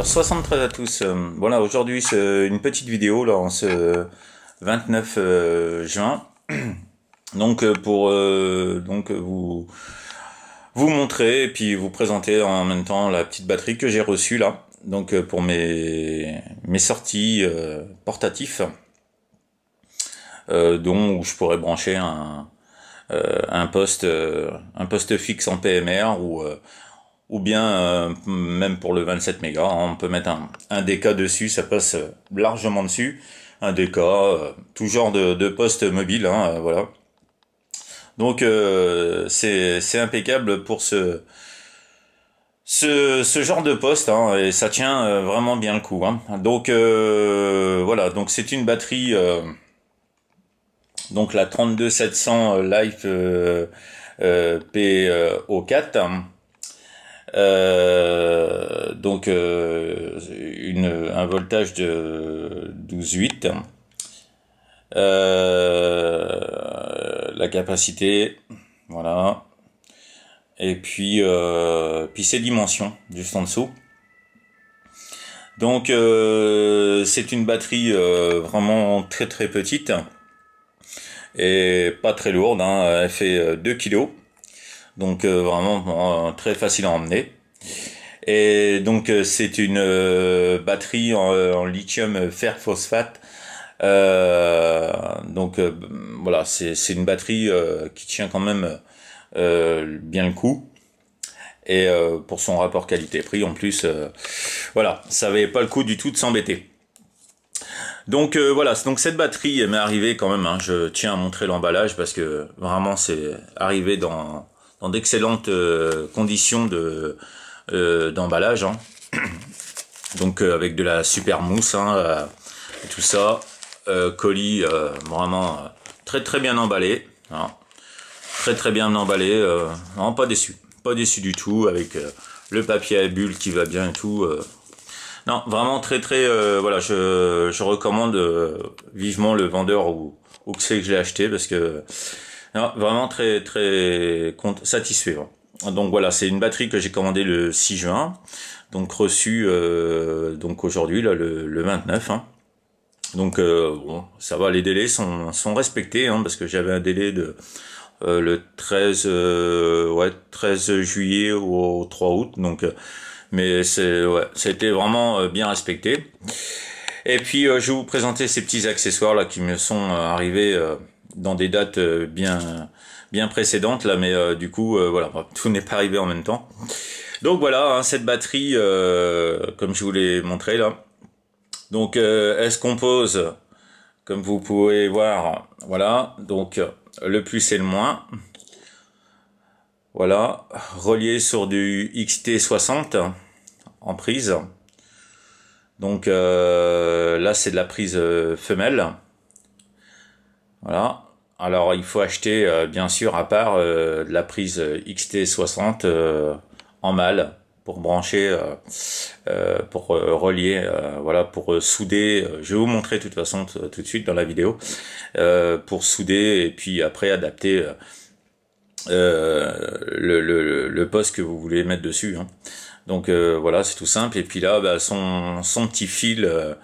Alors 73 à tous. Voilà, aujourd'hui c'est une petite vidéo là en ce 29 juin. Donc pour vous montrer et puis vous présenter en même temps la petite batterie que j'ai reçue là. Donc pour mes sorties portatifs, dont où je pourrais brancher un poste fixe en PMR ou bien même pour le 27 mégas, hein, on peut mettre un DK dessus, ça passe largement dessus, un DK, tout genre de poste mobile, hein, voilà. Donc c'est impeccable pour ce genre de poste, hein, et ça tient vraiment bien le coup, hein. Donc voilà, donc c'est une batterie, donc la 32700 Life PO4. Donc un voltage de 12,8. La capacité, voilà. Et puis ses dimensions juste en dessous. Donc c'est une batterie vraiment très très petite et pas très lourde, hein. Elle fait 2 kilos. Donc vraiment très facile à emmener. Et donc c'est une batterie en lithium fer phosphate. Donc voilà, c'est une batterie qui tient quand même bien le coup. Et pour son rapport qualité-prix en plus, voilà, ça valait pas le coup du tout de s'embêter. Donc voilà, donc cette batterie elle m'est arrivée quand même, hein, je tiens à montrer l'emballage parce que vraiment c'est arrivé dans d'excellentes conditions d'emballage, hein. Donc avec de la super mousse, hein, et tout ça, colis vraiment très très bien emballé, hein. Très très bien emballé, vraiment pas déçu du tout, avec le papier à bulles qui va bien et tout. Non, vraiment très très, voilà, je recommande vivement le vendeur ou que c'est que je l'ai acheté parce que non, vraiment très très satisfait, hein. Donc voilà, c'est une batterie que j'ai commandée le 6 juin, donc reçue donc aujourd'hui là le 29, hein. Donc bon, ça va, les délais sont respectés, hein, parce que j'avais un délai de le 13 juillet au 3 août, donc mais ça a été vraiment bien respecté. Et puis je vais vous présenter ces petits accessoires là qui me sont arrivés dans des dates bien précédentes là, mais du coup voilà, tout n'est pas arrivé en même temps. Donc voilà, hein, cette batterie comme je vous l'ai montré là. Donc elle se compose, comme vous pouvez voir, voilà, donc le plus et le moins. Voilà, relié sur du XT60 en prise. Donc là c'est de la prise femelle. Voilà. Alors il faut acheter bien sûr à part de la prise XT60 en mâle pour brancher, pour relier, voilà, pour souder. Je vais vous montrer de toute façon tout de suite dans la vidéo, pour souder et puis après adapter le poste que vous voulez mettre dessus, hein. Donc voilà, c'est tout simple. Et puis là, bah, son petit fil,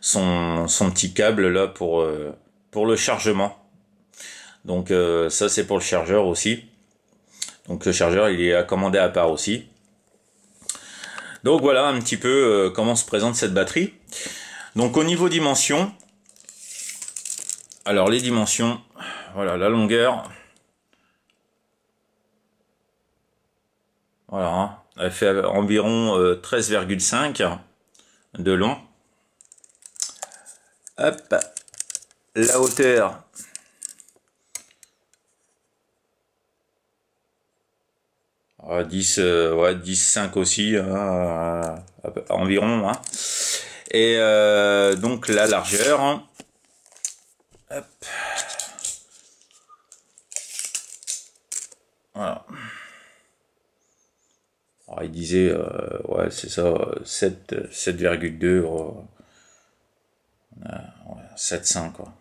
son petit câble là pour le chargement. Donc ça c'est pour le chargeur aussi. Donc le chargeur il est à commander à part aussi. Donc voilà un petit peu comment se présente cette batterie. Donc au niveau dimension, alors les dimensions, voilà la longueur. Voilà, hein. Elle fait environ 13,5 de long. Hop, la hauteur. Ah, 10, ouais, 10,5 aussi, hein, environ, hein. Et donc la largeur. Hop. Voilà. Alors, il disait, ouais, c'est ça, 7,2, ouais, 7,5 quoi.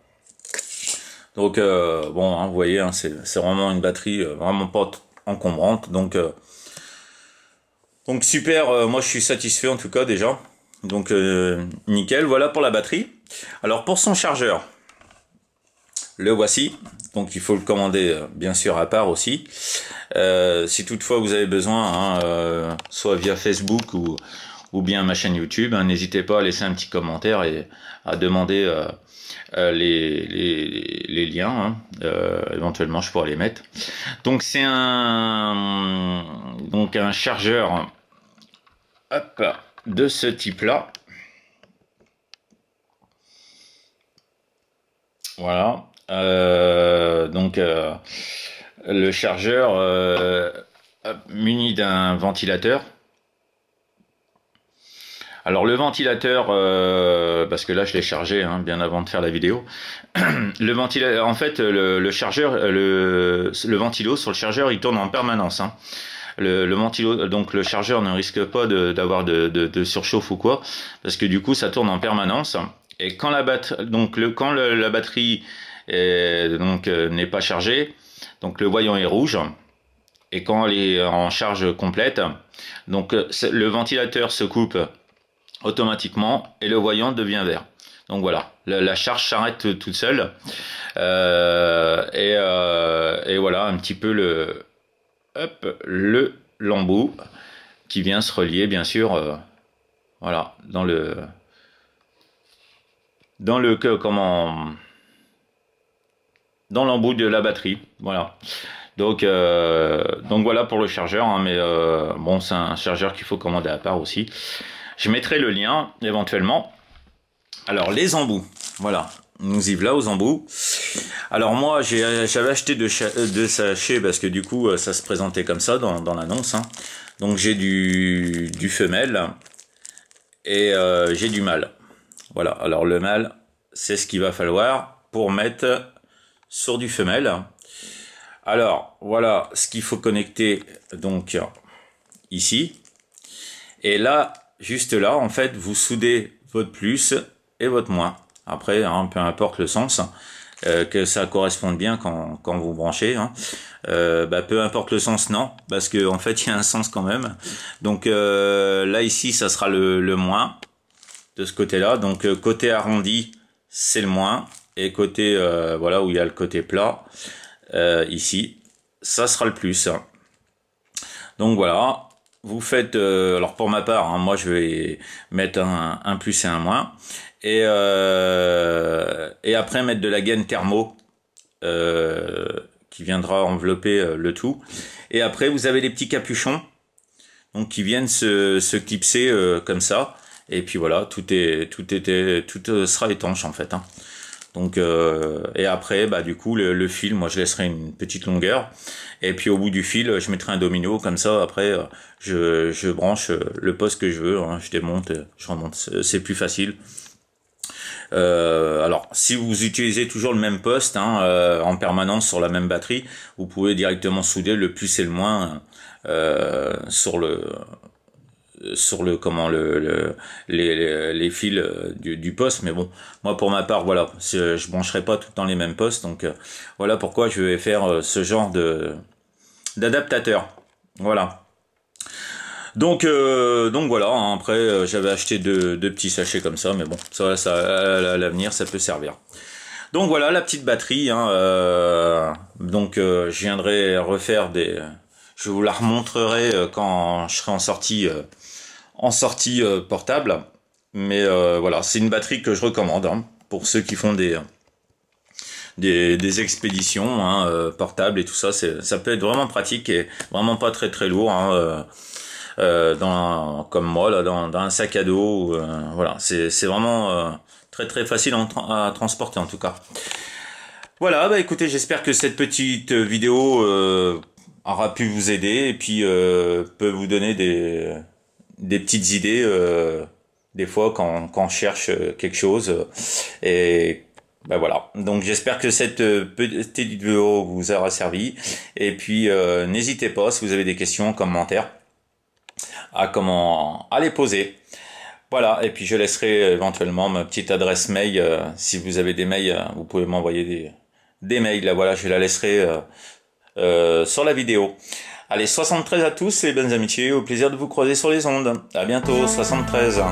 Donc bon, hein, vous voyez, hein, c'est vraiment une batterie vraiment pas encombrante. Donc super, moi je suis satisfait en tout cas déjà. Donc nickel, voilà pour la batterie. Alors pour son chargeur, le voici. Donc il faut le commander bien sûr à part aussi. Si toutefois vous avez besoin, hein, soit via Facebook ou bien ma chaîne YouTube, hein, n'hésitez pas à laisser un petit commentaire et à demander les liens. Hein. Éventuellement je pourrais les mettre. Donc c'est un chargeur, hop, de ce type-là. Voilà. Le chargeur muni d'un ventilateur. Alors le ventilateur, parce que là je l'ai chargé hein, bien avant de faire la vidéo. Le ventilateur, en fait, le chargeur, le ventilo sur le chargeur, il tourne en permanence. Hein. Le ventilo, donc le chargeur ne risque pas d'avoir de surchauffe ou quoi, parce que du coup ça tourne en permanence. Et quand la batterie n'est pas chargée, donc le voyant est rouge. Et quand elle est en charge complète, donc le ventilateur se coupe automatiquement et le voyant devient vert. Donc voilà, la charge s'arrête toute seule. Et voilà un petit peu le l'embout qui vient se relier bien sûr voilà dans l'embout de la batterie. Voilà. Donc voilà pour le chargeur, hein, mais bon c'est un chargeur qu'il faut commander à part aussi. Je mettrai le lien éventuellement. Alors les embouts, voilà, nous y voilà aux embouts. Alors moi j'avais acheté deux sachets parce que du coup ça se présentait comme ça dans l'annonce. Hein. Donc j'ai du femelle et j'ai du mâle. Voilà, alors le mâle c'est ce qu'il va falloir pour mettre sur du femelle. Alors voilà ce qu'il faut connecter donc ici. Et là, juste là, en fait, vous soudez votre plus et votre moins. Après, hein, peu importe le sens, que ça corresponde bien quand vous branchez. Hein. Peu importe le sens, non, parce que en fait, il y a un sens quand même. Donc là, ici, ça sera le moins de ce côté-là. Donc côté arrondi, c'est le moins. Et côté, voilà, où il y a le côté plat, ici, ça sera le plus. Donc voilà. Vous faites, alors pour ma part, hein, moi je vais mettre un plus et un moins, et après mettre de la gaine thermo qui viendra envelopper le tout. Et après vous avez les petits capuchons, donc qui viennent se clipser comme ça. Et puis voilà, tout sera étanche en fait. Hein. Donc et après du coup le fil, moi je laisserai une petite longueur et puis au bout du fil je mettrai un domino comme ça. Après je branche le poste que je veux, hein, je démonte, je remonte, c'est plus facile. Alors si vous utilisez toujours le même poste hein, en permanence sur la même batterie, vous pouvez directement souder le plus et le moins sur les fils du poste. Mais bon, moi pour ma part voilà, je brancherai pas tout le temps les mêmes postes, donc voilà pourquoi je vais faire ce genre d'adaptateur. Voilà. Donc voilà, hein, après j'avais acheté deux petits sachets comme ça, mais bon, ça à l'avenir ça peut servir. Donc voilà la petite batterie, hein, je viendrai refaire je vous la remontrerai quand je serai en sortie portable. Mais voilà, c'est une batterie que je recommande hein, pour ceux qui font des expéditions hein, portables et tout ça. Ça peut être vraiment pratique et vraiment pas très très lourd. Hein, comme moi là, dans un sac à dos. Voilà, c'est vraiment très très facile à transporter en tout cas. Voilà, écoutez, j'espère que cette petite vidéo aura pu vous aider et puis peut vous donner des petites idées des fois quand on cherche quelque chose et voilà. Donc j'espère que cette petite vidéo vous aura servi et puis n'hésitez pas si vous avez des questions, commentaires à les poser. Voilà, et puis je laisserai éventuellement ma petite adresse mail. Si vous avez des mails, vous pouvez m'envoyer des mails. Là, voilà, je la laisserai sur la vidéo. Allez, 73 à tous les bonnes amitiés, au plaisir de vous croiser sur les ondes. À bientôt, 73.